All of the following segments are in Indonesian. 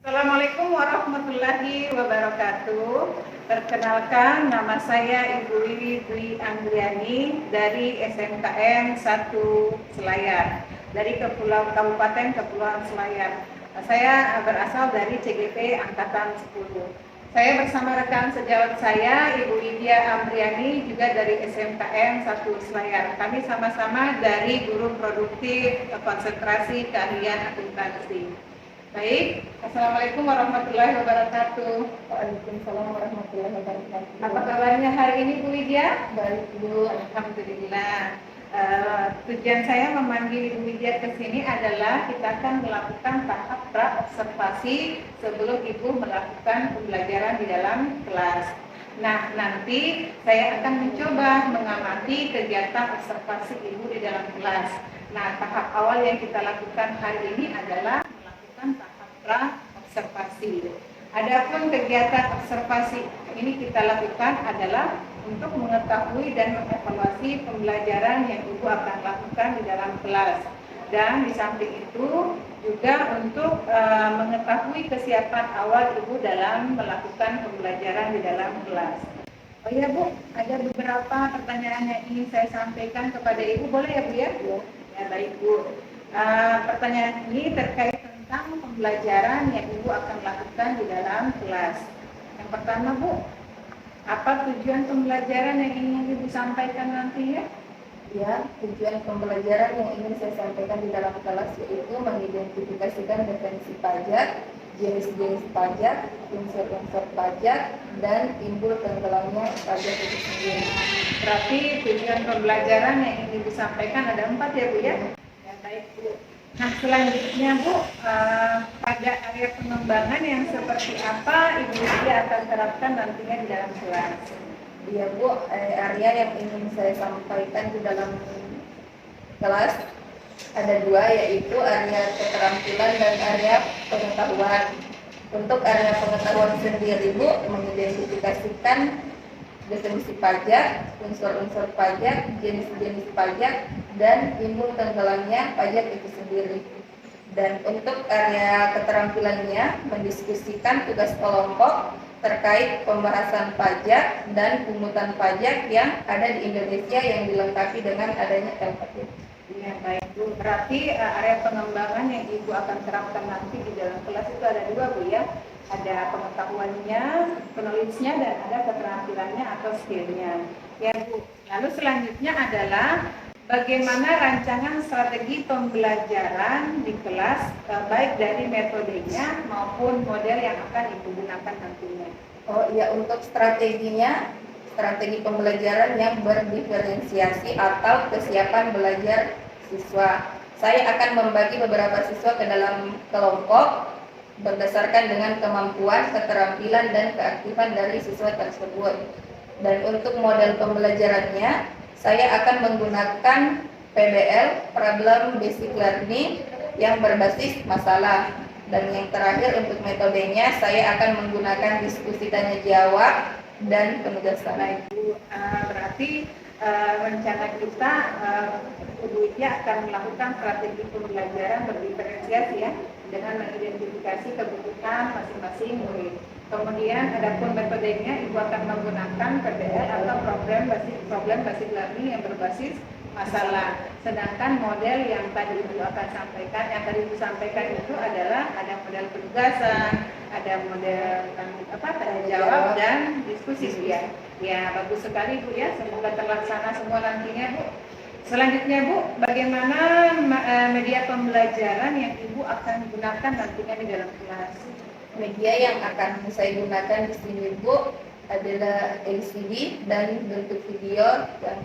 Assalamualaikum warahmatullahi wabarakatuh. Perkenalkan, nama saya Ibu Wiwi Dwi Andriani dari SMKN 1 Selayar, dari Kabupaten Kepulauan Selayar. Saya berasal dari CGP Angkatan 10. Saya bersama rekan sejawat saya, Ibu Widya Amriani, juga dari SMKN 1 Selayar. Kami sama-sama dari Guru Produktif Konsentrasi Keahlian Akuntansi. Baik, Assalamualaikum warahmatullahi wabarakatuh. Waalaikumsalam warahmatullahi wabarakatuh. Apa kabarnya hari ini Bu Widya? Baik Bu. Alhamdulillah. Tujuan saya memanggil Ibu Widya ke sini adalah kita akan melakukan tahap pra-observasi sebelum Ibu melakukan pembelajaran di dalam kelas. Nah, nanti saya akan mencoba mengamati kegiatan observasi Ibu di dalam kelas. Nah, tahap awal yang kita lakukan hari ini adalah tahap pra-observasi. Adapun kegiatan observasi ini kita lakukan adalah untuk mengetahui dan mengevaluasi pembelajaran yang Ibu akan lakukan di dalam kelas. Dan di samping itu juga untuk mengetahui kesiapan awal Ibu dalam melakukan pembelajaran di dalam kelas. Oh iya Bu, ada beberapa pertanyaan yang ingin saya sampaikan kepada Ibu, boleh ya Bu ya? Ya baik Bu. Pertanyaan ini terkait tentang pembelajaran yang Ibu akan lakukan di dalam kelas. Yang pertama Bu, apa tujuan pembelajaran yang ingin Ibu sampaikan nantinya? Ya, tujuan pembelajaran yang ingin saya sampaikan di dalam kelas yaitu mengidentifikasikan definisi pajak, jenis-jenis pajak, unsur-unsur pajak, dan timbul tenggelamnya pajak itu sendiri. Berarti tujuan pembelajaran yang ingin Ibu sampaikan ada 4 ya Bu ya? Ya baik Bu. Nah selanjutnya Bu, pada area pengembangan yang seperti apa Ibu Widya akan terapkan nantinya di dalam kelas? Ya Bu, area yang ingin saya sampaikan di dalam kelas ada 2, yaitu area keterampilan dan area pengetahuan. Untuk area pengetahuan sendiri Bu, mengidentifikasikan definisi pajak, unsur-unsur pajak, jenis-jenis pajak, dan timbul tenggelamnya pajak itu sendiri. Dan untuk area keterampilannya, mendiskusikan tugas kelompok terkait pembahasan pajak dan pungutan pajak yang ada di Indonesia yang dilengkapi dengan adanya LKP. Ya baik Bu, berarti area pengembangan yang Ibu akan terapkan nanti di dalam kelas itu ada 2 Bu ya. Ada pengetahuannya, penulisnya, dan ada keterampilannya atau skillnya. Ya Bu, lalu selanjutnya adalah bagaimana rancangan strategi pembelajaran di kelas, baik dari metodenya maupun model yang akan Ibu gunakan nantinya. Oh iya, untuk strateginya, strategi pembelajaran yang berdiferensiasi atau kesiapan belajar siswa. Saya akan membagi beberapa siswa ke dalam kelompok berdasarkan dengan kemampuan, keterampilan, dan keaktifan dari siswa tersebut. Dan untuk model pembelajarannya, saya akan menggunakan PBL, Problem Basic Learning, yang berbasis masalah. Dan yang terakhir untuk metodenya, saya akan menggunakan diskusi tanya jawab dan penugasan. Baik Bu, berarti rencana kita Ibu Widya akan melakukan strategi pembelajaran berdiferensiasi ya, dengan mengidentifikasi kebutuhan masing-masing murid. Kemudian adapun metodenya Ibu akan menggunakan PBL atau problem basic learning yang berbasis masalah. Sedangkan model yang tadi Ibu akan sampaikan, yang tadi Ibu sampaikan itu adalah ada model penugasan, ada model tanya jawab dan diskusi Bu ya. Ya bagus sekali Bu ya, semoga terlaksana semua nantinya Bu. Selanjutnya Bu, bagaimana media pembelajaran yang Ibu akan gunakan nantinya di dalam kelas? Media yang akan saya gunakan di sini Bu adalah LCD dan bentuk video yang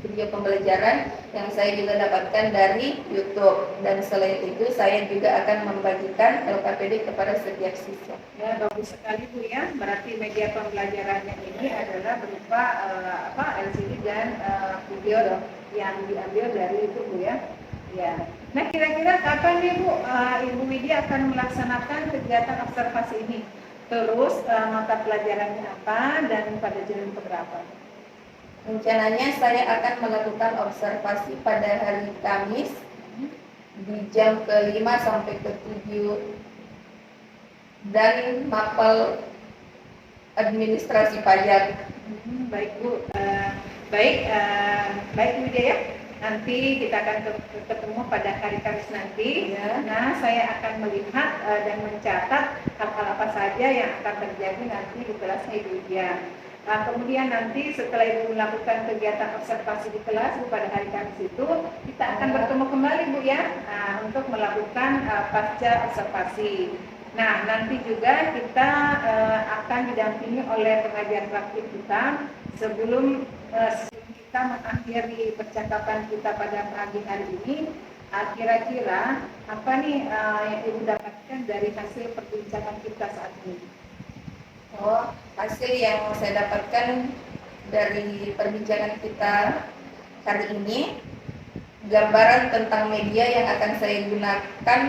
video pembelajaran yang saya juga dapatkan dari YouTube. Dan selain itu saya juga akan membagikan LKPD kepada setiap siswa. Ya bagus sekali Bu ya, berarti media pembelajarannya ini adalah berupa LCD dan video yang diambil dari itu Bu ya. Ya. Nah kira-kira kapan nih Bu Ibu Widya akan melaksanakan kegiatan observasi ini? Terus mata pelajarannya apa dan pada jam berapa? Rencananya saya akan melakukan observasi pada hari Kamis di jam ke-5 sampai ke-7 dan mapel administrasi pajak. Baik Bu, baik Bu Widya. Nanti kita akan ketemu pada hari Kamis nanti. Ya. Nah, saya akan melihat dan mencatat hal-hal apa saja yang akan terjadi nanti di kelasnya Ibu Widya. Kemudian nanti setelah Ibu melakukan kegiatan observasi di kelas pada hari Kamis itu, kita akan bertemu kembali Bu ya, untuk melakukan pasca observasi. Nah, nanti juga kita akan didampingi oleh pengajar praktik kita sebelum kita mengakhiri percakapan kita pada pagi hari ini. Kira-kira apa nih yang Ibu dapatkan dari hasil perbincangan kita saat ini? Oh, hasil yang saya dapatkan dari perbincangan kita hari ini, gambaran tentang media yang akan saya gunakan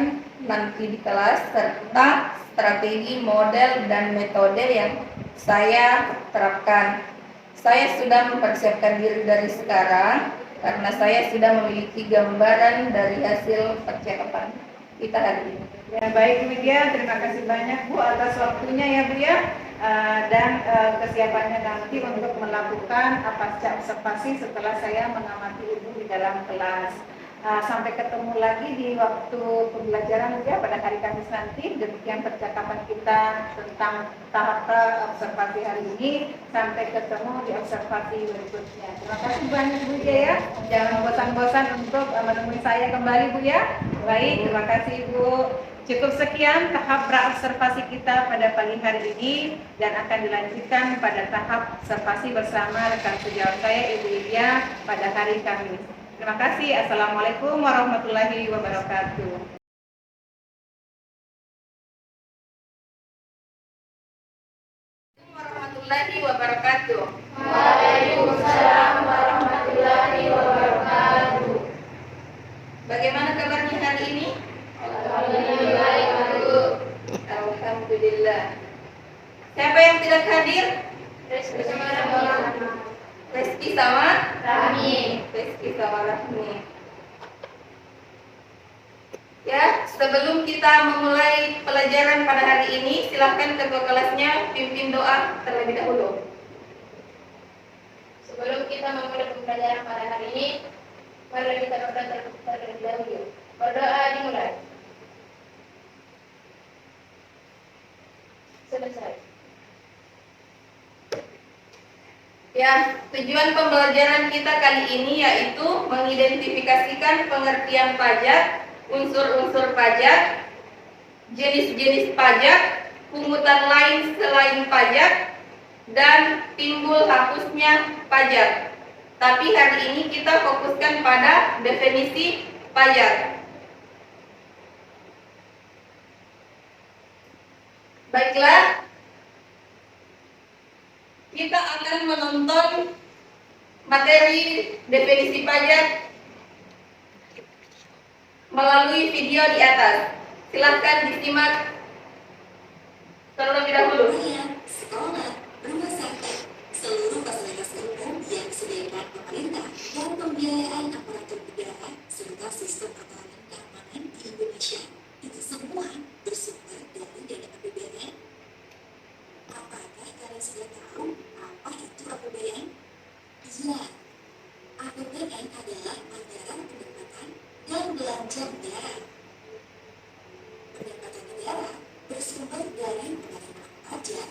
nanti di kelas, serta strategi, model, dan metode yang saya terapkan. Saya sudah mempersiapkan diri dari sekarang karena saya sudah memiliki gambaran dari hasil percakapan kita hari ini. Ya, baik Bu Widya, terima kasih banyak Bu atas waktunya ya Bu ya, dan kesiapannya nanti untuk melakukan pasca observasi setelah saya mengamati Ibu di dalam kelas. Sampai ketemu lagi di waktu pembelajaran ya pada hari Kamis nanti. Demikian percakapan kita tentang tahap observasi hari ini. Sampai ketemu di observasi berikutnya. Terima kasih banyak Bu ya. Jangan bosan-bosan untuk menemui saya kembali Bu ya. Baik, terima kasih Ibu. Cukup sekian tahap pra-observasi kita pada pagi hari ini dan akan dilanjutkan pada tahap observasi bersama rekan sejawat saya Ibu Widya pada hari Kamis. Terima kasih. Assalamualaikum warahmatullahi wabarakatuh. Warahmatullahi wabarakatuh. Waalaikumsalam warahmatullahi wabarakatuh. Bagaimana kabarnya hari ini? Alhamdulillah, Ibu. Alhamdulillah. Siapa yang tidak hadir? Reski sama Reski sama Rahmi. Reski sama Rahmi. Ya, sebelum kita memulai pelajaran pada hari ini, silahkan ketua kelasnya pimpin doa terlebih dahulu. Sebelum kita memulai pembelajaran pada hari ini, mari kita berdoa terlebih dahulu. Berdoa dimulai. Selesai. Ya, tujuan pembelajaran kita kali ini yaitu mengidentifikasikan pengertian pajak, unsur-unsur pajak, jenis-jenis pajak, pungutan lain selain pajak, dan timbul hapusnya pajak. Tapi hari ini kita fokuskan pada definisi pajak. Baiklah, kita akan menonton materi definisi pajak melalui video di atas. Silahkan disimak terlebih dahulu. Sekolah, rumah sakit, seluruh fasilitas umum yang disediakan pemerintah dan pembiayaan aparatur negara serta sistem pertahanan keamanan di Indonesia itu semua bersumber dari dana APBN. Apakah kalian sudah tahu apa itu APBN? Ya, APBN adalah anggaran pendapatan dan belanja negara. Pendapatan negara bersumber dari penerimaan pajak,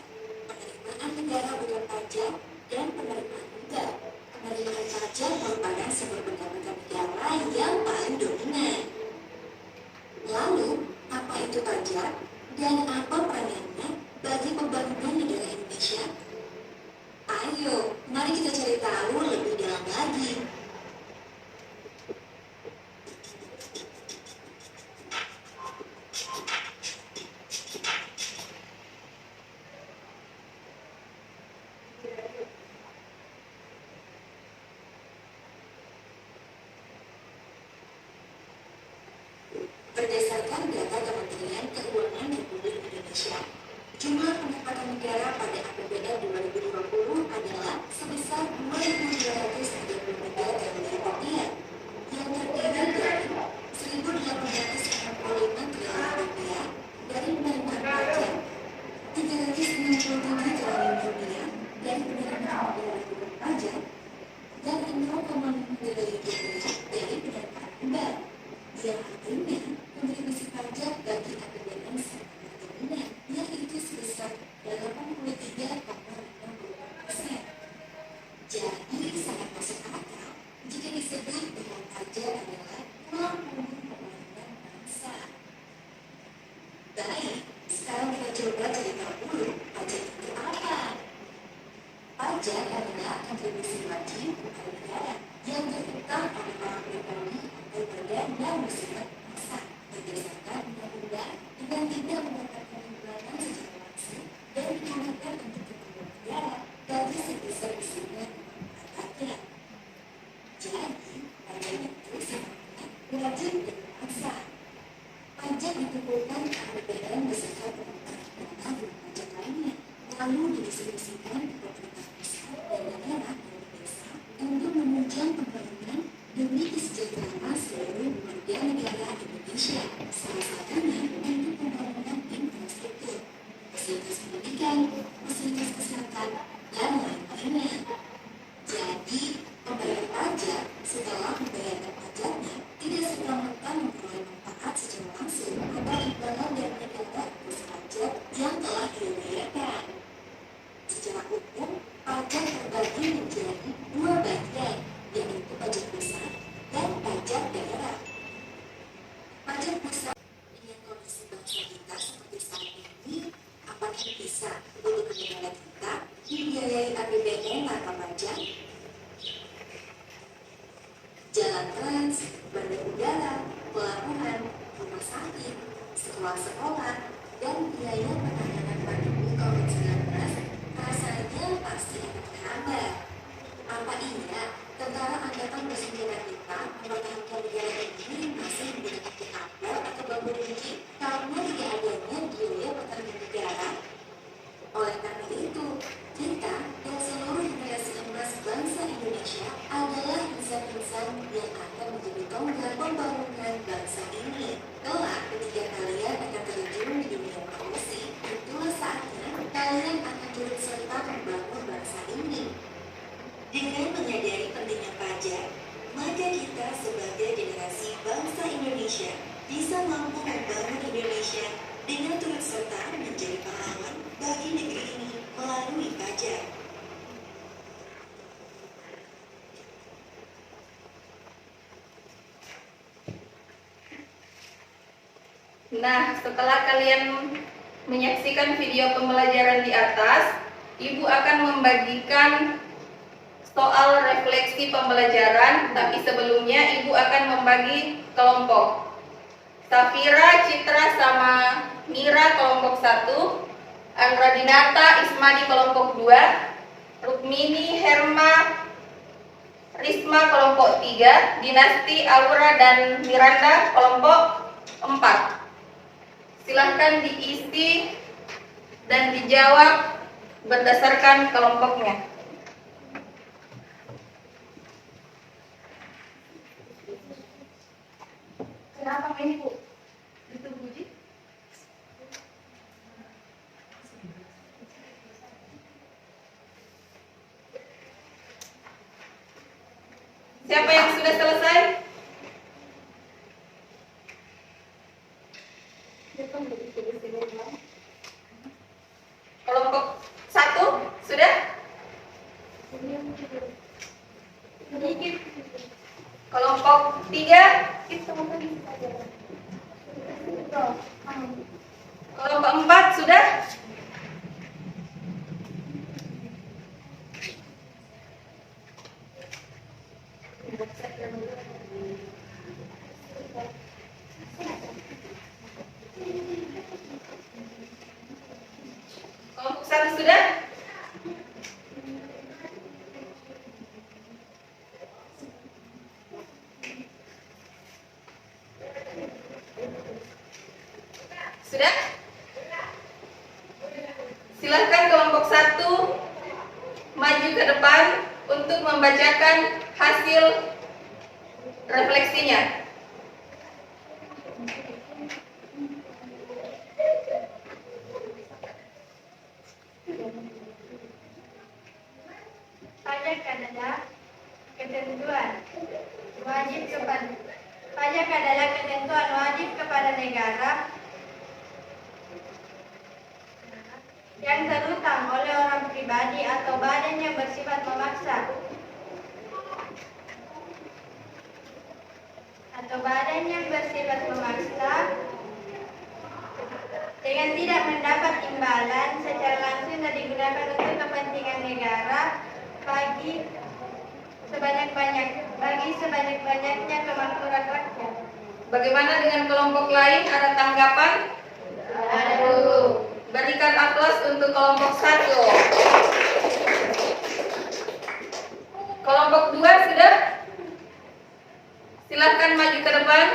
penerimaan negara bukan pajak, dan penerimaan tunggal. Penerimaan pajak merupakan sumber pendapatan negara yang paling dominan. Lalu, apa itu pajak dan apa perannya bagi pembangunan negara Indonesia? Ayo, mari kita cari tahu lebih dalam lagi. Berdasarkan data Kementerian Keuangan Republik Indonesia, jumlah pendapatan negara pada APBN 2020 adalah sebesar 2.233 triliun rupiah, yang terdiri dari 1.865 triliun rupiah dari penerimaan pajak Pajak adalah kontribusi wajib kepada negara yang tercipta oleh orang pribadi atau badan yang bersifat massa berdasarkan undang-undang dengan tidak mendapatkan imbalan secara langsung dan digunakan untuk keperluan negara bagi sebesar-besarnya rakyat. Jadi, pajak itu sifatnya wajib dan massa. Pajak dikumpulkan ke APBN beserta penerimaan wajib pajak lainnya, lalu didistribusikan ke pemerintah pusat dan daerah dan desa untuk menunjang pembangunan demi kesejahteraan seluruh warga negara Indonesia, salah satunya untuk pembangunan infrastruktur, fasilitas pendidikan, fasilitas kesehatan, dan lain-lainnya. Jadi, pembayar pajak setelah membayarkan pajaknya tidak serta-merta memperoleh manfaat secara langsung atau imbalan dari negara atas pajak yang telah dia bayarkan. Secara umum, pajak terbagi menjadi dua bagian, yaitu pajak pusat dan pajak daerah. Pajak pusat dengan kondisi bangsa kita seperti saat ini, apakah bisa untuk negara kita dibiayai APBN tanpa pajak? Jalan trans, bandar udara, pelabuhan, rumah sakit, sekolah-sekolah, dan biaya penanganan pandemi COVID-19 rasanya pasti akan terhambat. Apa iya tentara angkatan bersenjata kita mempertahankan negara ini masih menggunakan kapal atau bambu runcing karena tidak adanya biaya pertahanan negara? Oleh karena itu, kita dan seluruh generasi emas bangsa Indonesia adalah insan-insan yang akan menjadi tonggak pembangunan bangsa ini. Kelak ketika kalian akan terjun di dunia profesi, itulah saatnya kalian akan turut serta membangun bangsa ini. Dengan menyadari pentingnya pajak, maka kita sebagai generasi bangsa Indonesia bisa mampu membangun Indonesia dengan turut serta menjadi pahlawan bagi negeri ini melalui pajak. Nah, setelah kalian menyaksikan video pembelajaran di atas, Ibu akan membagikan soal refleksi pembelajaran, tapi sebelumnya Ibu akan membagi kelompok. Safira, Citra, sama Mira kelompok 1, Andra Dinata, Isma di kelompok 2, Rukmini, Herma, Risma kelompok 3, Dinasti, Aura, dan Miranda kelompok 4. Silahkan diisi dan dijawab berdasarkan kelompoknya. Kenapa ini, Bu? Itu Buji? Siapa yang sudah selesai? Kelompok 1 sudah? Kelompok 3? Kelompok 4 sudah? Kelompok 1 sudah? Sudah? Silahkan kelompok 1 maju ke depan untuk membacakan hasil refleksinya. Pajak adalah ketentuan wajib kepada negara yang terhutang oleh orang pribadi atau badan yang bersifat memaksa dengan tidak mendapat imbalan secara langsung dan digunakan untuk kepentingan negara sebanyak-banyaknya kemakmuran rakyat. Bagaimana dengan kelompok lain? Ada tanggapan? Ada dulu. Berikan aplaus untuk kelompok 1. Kelompok 2 sudah? Silakan maju ke depan.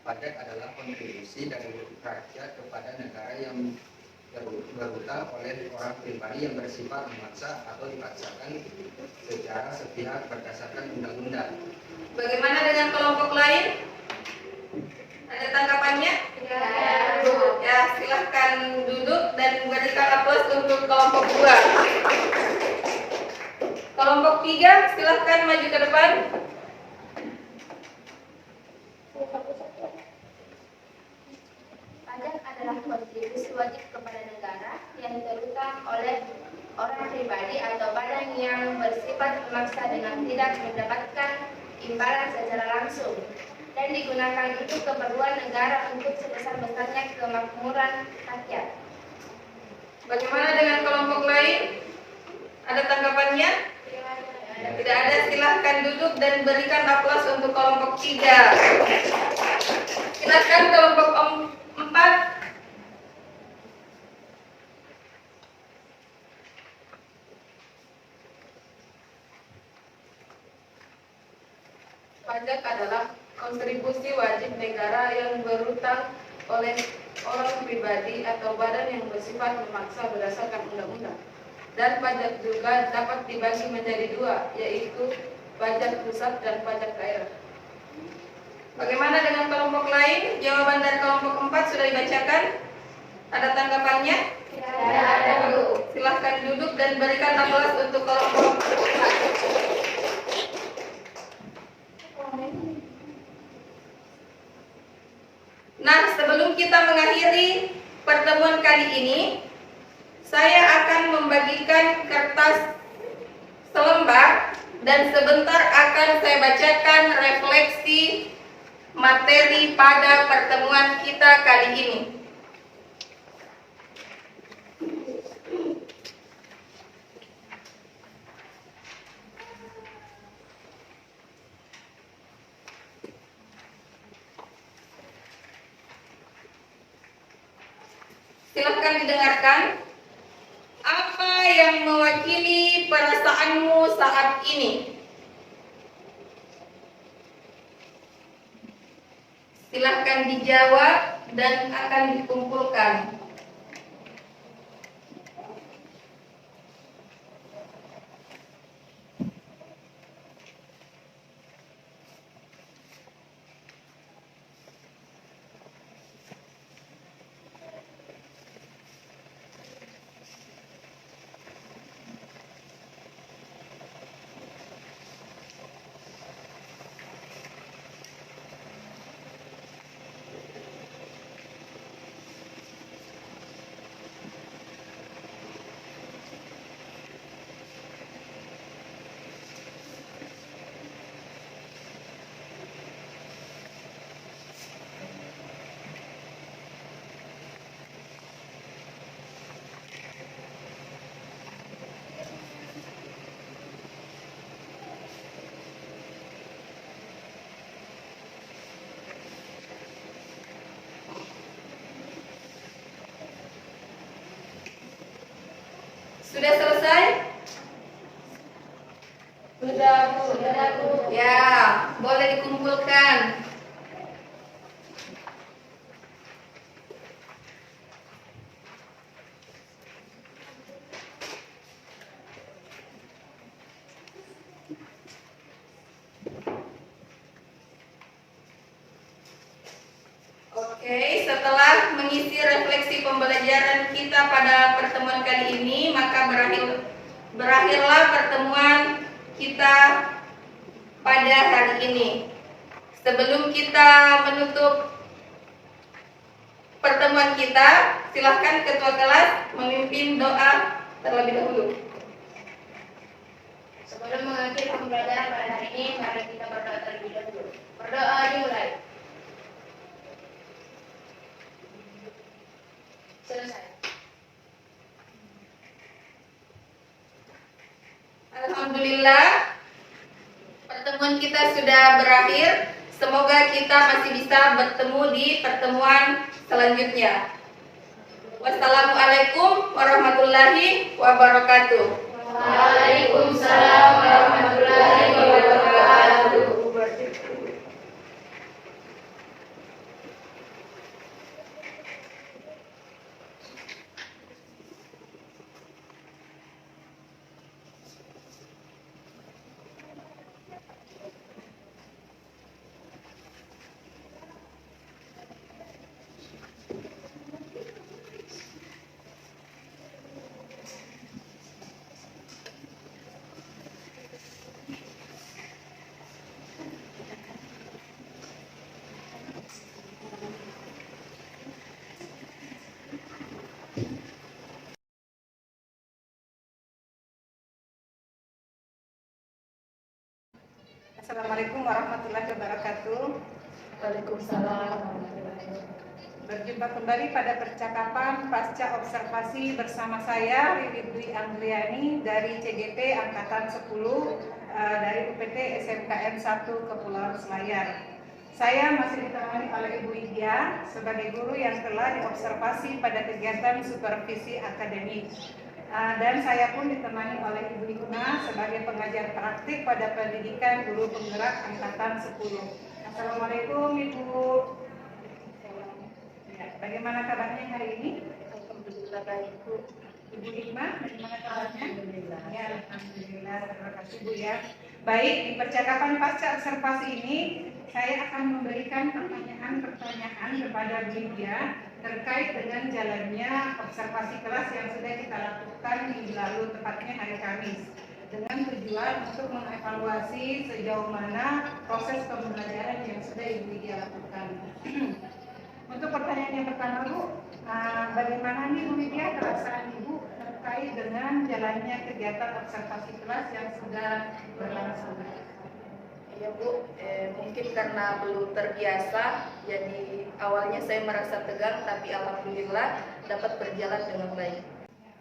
Pajak adalah kontribusi dari rakyat kepada negara yang berhutang oleh orang pribadi yang bersifat memaksa atau dipaksakan secara sepihak berdasarkan undang-undang. Bagaimana dengan kelompok lain? Ada tanggapannya? Ya, silahkan duduk dan berikan aplaus untuk kelompok 2. Kelompok 3, silahkan maju ke depan. Pajak adalah kontribusi wajib kepada negara yang terutang oleh orang pribadi atau badan yang bersifat memaksa dengan tidak mendapatkan imbalan secara langsung dan digunakan untuk keperluan negara untuk sebesar-besarnya kemakmuran rakyat. Bagaimana dengan kelompok lain? Ada tanggapannya? Tidak ada, silahkan duduk dan berikan aplaus untuk kelompok 3. Silahkan kelompok 4. Pajak adalah kontribusi wajib negara yang berutang oleh orang pribadi atau badan yang bersifat memaksa berdasarkan undang-undang. Dan pajak juga dapat dibagi menjadi 2, yaitu pajak pusat dan pajak daerah. Bagaimana dengan kelompok lain? Jawaban dari kelompok 4 sudah dibacakan. Ada tanggapannya? Tidak ada, Bu. Silahkan duduk dan berikan aplaus untuk kelompok 4. Nah, sebelum kita mengakhiri pertemuan kali ini, saya akan membagikan kertas selembar dan sebentar akan saya bacakan refleksi materi pada pertemuan kita kali ini. Silakan didengarkan. Apa yang mewakili perasaanmu saat ini? Silakan dijawab dan akan dikumpulkan. Sudah selesai? Sudah, Bu. Ya, boleh dikumpulkan. Oke, setelah mengisi refleksi pembelajaran kita pada pertemuan kali ini, maka berakhirlah pertemuan kita pada hari ini. Sebelum kita menutup pertemuan kita, silahkan ketua kelas memimpin doa terlebih dahulu. Sebelum mengakhiri pembelajaran pada hari ini, mari kita berdoa terlebih dahulu. Berdoa dimulai. Selesai. Alhamdulillah, pertemuan kita sudah berakhir. Semoga kita masih bisa bertemu di pertemuan selanjutnya. Wassalamualaikum warahmatullahi wabarakatuh. Waalaikumsalam warahmatullahi wabarakatuh. Assalamualaikum warahmatullahi wabarakatuh. Waalaikumsalam. Berjumpa kembali pada percakapan pasca observasi bersama saya Riri Dwi Angliani dari CGP Angkatan 10 dari UPT SMKN 1 Kepulauan Selayar. Saya masih ditemani oleh Ibu Widya sebagai guru yang telah diobservasi pada kegiatan supervisi akademik. Dan saya pun ditemani oleh Ibu Hikmah sebagai pengajar praktik pada pendidikan guru penggerak Angkatan 10. Assalamualaikum Ibu. Ya, bagaimana kabarnya hari ini? Alhamdulillah baik, Bu. Ibu Hikmah, bagaimana kabarnya? Alhamdulillah. Ya, alhamdulillah. Terima kasih Bu ya. Baik, di percakapan pasca observasi ini saya akan memberikan pertanyaan-pertanyaan kepada Bu Widya terkait dengan jalannya observasi kelas yang sudah kita lakukan minggu lalu, tepatnya hari Kamis, dengan tujuan untuk mengevaluasi sejauh mana proses pembelajaran yang sudah Ibu Widya lakukan. Untuk pertanyaan yang pertama, Bu, bagaimana nih Bu Widya perasaan Ibu terkait dengan jalannya kegiatan observasi kelas yang sudah berlangsung? Ya Bu, mungkin karena belum terbiasa, jadi awalnya saya merasa tegang, tapi alhamdulillah dapat berjalan dengan baik.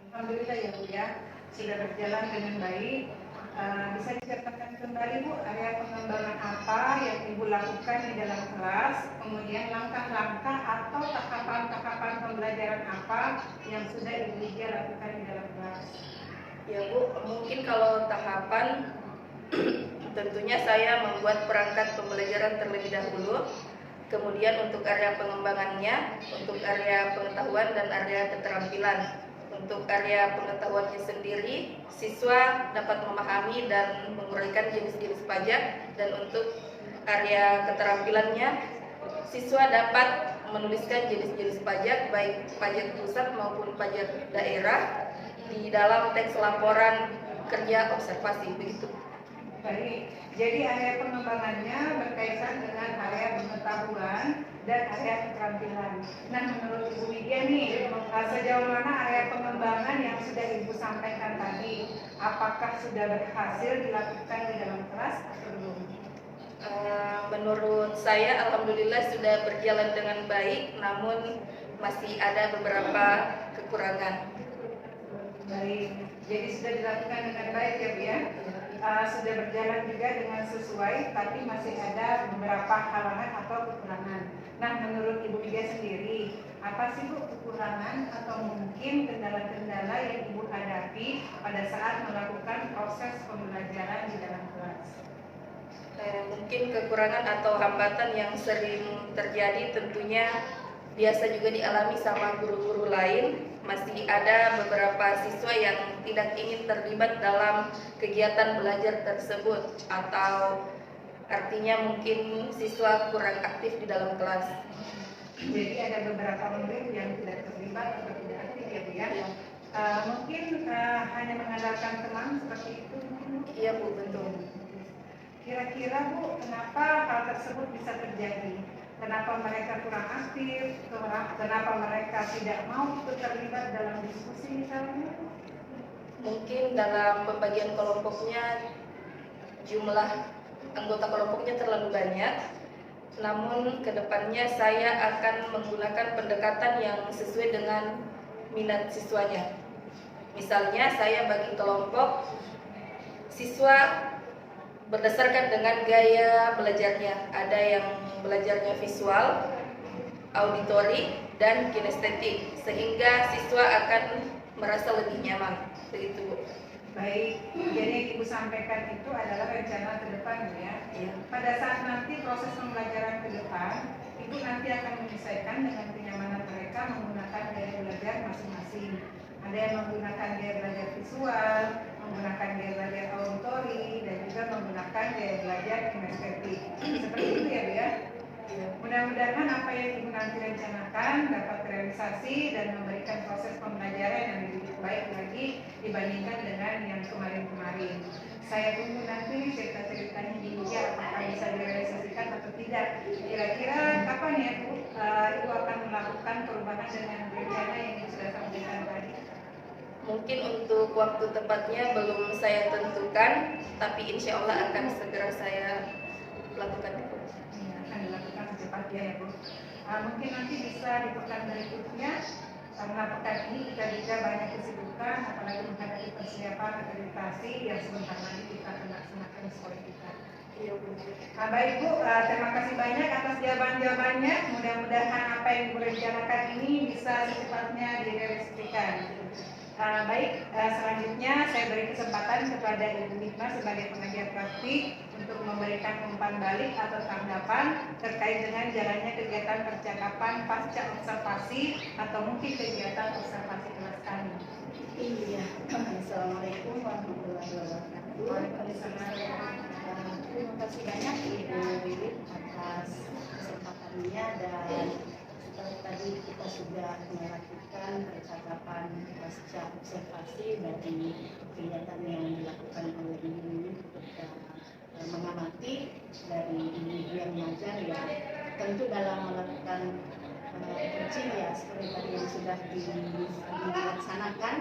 Alhamdulillah ya Bu ya, sudah berjalan dengan baik. Bisa diceritakan kembali Bu, area pengembangan apa yang Ibu lakukan di dalam kelas, kemudian langkah-langkah atau tahapan-tahapan pembelajaran apa yang sudah Ibu Widya lakukan di dalam kelas? Ya Bu, mungkin kalau tahapan tentunya saya membuat perangkat pembelajaran terlebih dahulu, kemudian untuk area pengembangannya, untuk area pengetahuan dan area keterampilan. Untuk area pengetahuannya sendiri, siswa dapat memahami dan menguraikan jenis-jenis pajak, dan untuk area keterampilannya, siswa dapat menuliskan jenis-jenis pajak, baik pajak pusat maupun pajak daerah, di dalam teks laporan kerja observasi, begitu. Baik, jadi area pengembangannya berkaitan dengan area pengetahuan dan area keterampilan. Nah, menurut Ibu Widya nih, sejauh mana area pengembangan yang sudah Ibu sampaikan tadi, apakah sudah berhasil dilakukan di dalam kelas atau belum? Menurut saya alhamdulillah sudah berjalan dengan baik, namun masih ada beberapa kekurangan. Baik, jadi sudah dilakukan dengan baik ya Bu ya. Sudah berjalan juga dengan sesuai, tapi masih ada beberapa halangan atau kekurangan. Nah, menurut Ibu Widya sendiri, apa sih Bu kekurangan atau mungkin kendala-kendala yang Ibu hadapi pada saat melakukan proses pembelajaran di dalam kelas? Mungkin kekurangan atau hambatan yang sering terjadi tentunya biasa juga dialami sama guru-guru lain. Masih ada beberapa siswa yang tidak ingin terlibat dalam kegiatan belajar tersebut, atau artinya mungkin siswa kurang aktif di dalam kelas. Jadi ada beberapa murid yang tidak terlibat atau tidak aktif ya Bu ya. Mungkin hanya mengandalkan teman seperti itu mungkin Bu? Iya Bu, betul. Kira-kira Bu, kenapa hal tersebut bisa terjadi? Kenapa mereka kurang aktif? Kenapa mereka tidak mau ikut terlibat dalam diskusi misalnya? Mungkin dalam pembagian kelompoknya jumlah anggota kelompoknya terlalu banyak. Namun kedepannya saya akan menggunakan pendekatan yang sesuai dengan minat siswanya. Misalnya saya bagi kelompok siswa berdasarkan dengan gaya belajarnya. Ada yang belajarnya visual, auditori, dan kinestetik, sehingga siswa akan merasa lebih nyaman. Begitu, Bu. Baik, jadi yang Ibu sampaikan itu adalah rencana ke depan ya. Iya. Pada saat nanti proses pembelajaran ke depan, Ibu nanti akan menyesuaikan dengan kenyamanan mereka menggunakan gaya belajar masing-masing. Ada yang menggunakan gaya belajar visual, menggunakan gaya belajar auditori, dan juga menggunakan gaya belajar kinestetik. Seperti itu ya, Bu ya. Mudah-mudahan apa yang Ibu nanti rencanakan dapat terrealisasi dan memberikan proses pembelajaran yang lebih baik lagi dibandingkan dengan yang kemarin-kemarin. Saya tunggu nanti cerita-ceritanya di media apakah bisa direalisasikan atau tidak. Kira-kira kapan ya Bu Ibu akan melakukan perubahan dengan rencana yang Ibu sudah sampaikan tadi? Mungkin untuk waktu tepatnya belum saya tentukan, tapi insya Allah akan segera saya lakukan itu. Ya, akan dilakukan secepatnya ya Bu. Mungkin nanti bisa di pekan berikutnya, karena pekan ini kita juga banyak kesibukan, apalagi menghadapi persiapan akreditasi yang sebentar lagi kita akan laksanakan di sekolah kita. Iya, Bu. Baik Bu, terima kasih banyak atas jawaban-jawabannya. Mudah-mudahan apa yang Ibu rencanakan ini bisa secepatnya direalisasikan. Selanjutnya saya beri kesempatan kepada Ibu Hikmah sebagai pengajar praktik untuk memberikan umpan balik atau tanggapan terkait dengan jalannya kegiatan percakapan pasca observasi atau mungkin kegiatan observasi kelas kami. Iya, Assalamualaikum warahmatullahi wabarakatuh. Waalaikumsalam. Terima kasih banyak Ibu Wiwit atas kesempatannya, dan setelah tadi kita sudah melakukan percakapan pasca observasi dari kegiatan yang dilakukan oleh Ibu Wiwit ketika mengamati dari Ibu yang mengajar ya, tentu dalam melakukan coaching ya seperti tadi yang sudah dilaksanakan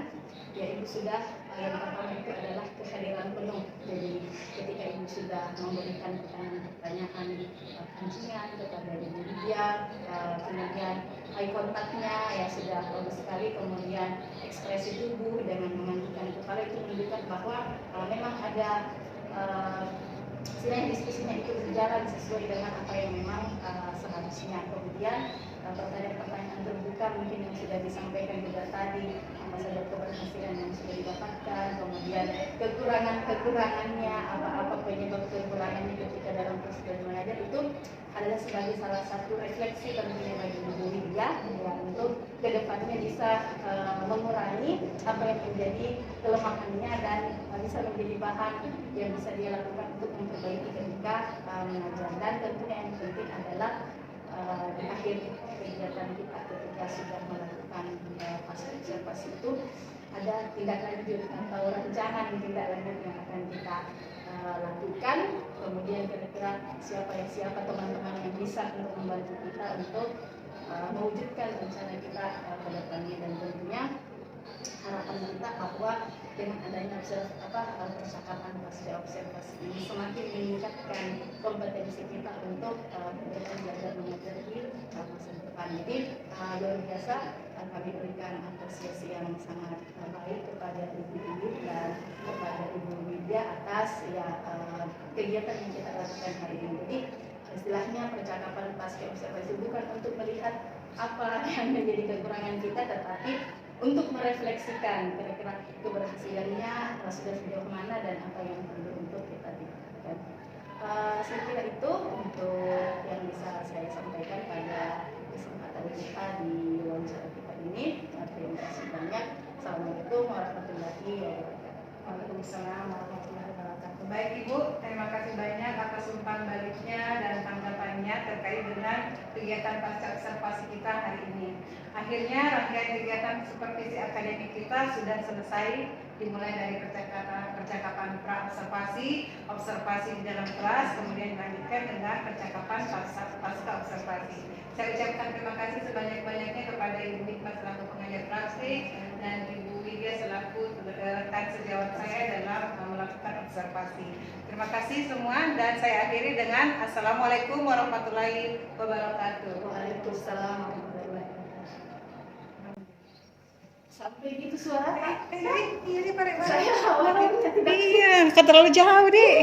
ya, Ibu sudah yang pertama itu adalah kehadiran penuh. Jadi ketika Ibu sudah memberikan pertanyaan-pertanyaan kuncian kepada Ibu Lydia, kemudian eye kontaknya ya sudah bagus sekali, kemudian ekspresi tubuh dengan menganggukkan kepala itu menunjukkan bahwa memang ada sidang diskusinya itu berjalan sesuai dengan apa yang memang seharusnya. Kemudian pertanyaan-pertanyaan terbuka mungkin yang sudah disampaikan juga tadi, apa saja keberhasilan yang sudah didapatkan, kemudian kekurangannya, apa penyebab kekurangannya ketika dalam proses mengajar, itu adalah sebagai salah satu refleksi tentunya bagi Ibu Lydia ya, untuk kedepannya bisa mengurangi apa yang menjadi kelemahannya dan bisa menjadi bahan yang bisa dia lakukan untuk memperbaiki ketika mengajar. Dan tentunya yang penting adalah di akhir kegiatan kita ketika sudah melakukan pasca observasi itu ada tindak lanjut atau rancangan tindak lanjut yang akan kita lakukan. Kemudian kira-kira siapa teman-teman yang bisa untuk membantu kita untuk mewujudkan rencana kita ke depannya. Dan tentunya harapan kita bahwa dengan adanya percakapan pasca observasi ini semakin meningkatkan kompetensi kita untuk belajar mengajar di masa depan. Jadi luar biasa kami berikan apresiasi yang sangat baik kepada Ibu dan kepada Ibu Lydia atas kegiatan yang kita lakukan hari ini. Jadi istilahnya percakapan pasca observasi bukan untuk melihat apa yang menjadi kekurangan kita, tetapi untuk merefleksikan kira-kira keberhasilannya sudah sejauh mana dan apa yang perlu untuk kita tingkatkan. Saya kira itu untuk yang bisa saya sampaikan pada kesempatan kita di wawancara kita ini. Terima kasih banyak. Assalamualaikum warahmatullahi wabarakatuh. Waalaikumsalam warahmatullahi wabarakatuh. Baik Ibu, terima kasih banyak atas umpan baliknya dan tanggapannya terkait dengan kegiatan pasca observasi kita hari ini. Akhirnya rangkaian kegiatan supervisi akademik kita sudah selesai, dimulai dari percakapan pra-observasi, observasi di dalam kelas, kemudian dilanjutkan dengan percakapan pasca observasi. Saya ucapkan terima kasih sebanyak-banyaknya kepada Ibu Hikmah selaku pengajar praktik dan Ibu Lydia selaku rekan sejawat saya dalam melakukan observasi. Terima kasih semua dan saya akhiri dengan Assalamualaikum warahmatullahi wabarakatuh. Waalaikumsalam warahmatullahi wabarakatuh. Sampai gitu suara. Iya, Pak. Saya awalnya tidak. Iya, kan terlalu jauh deh.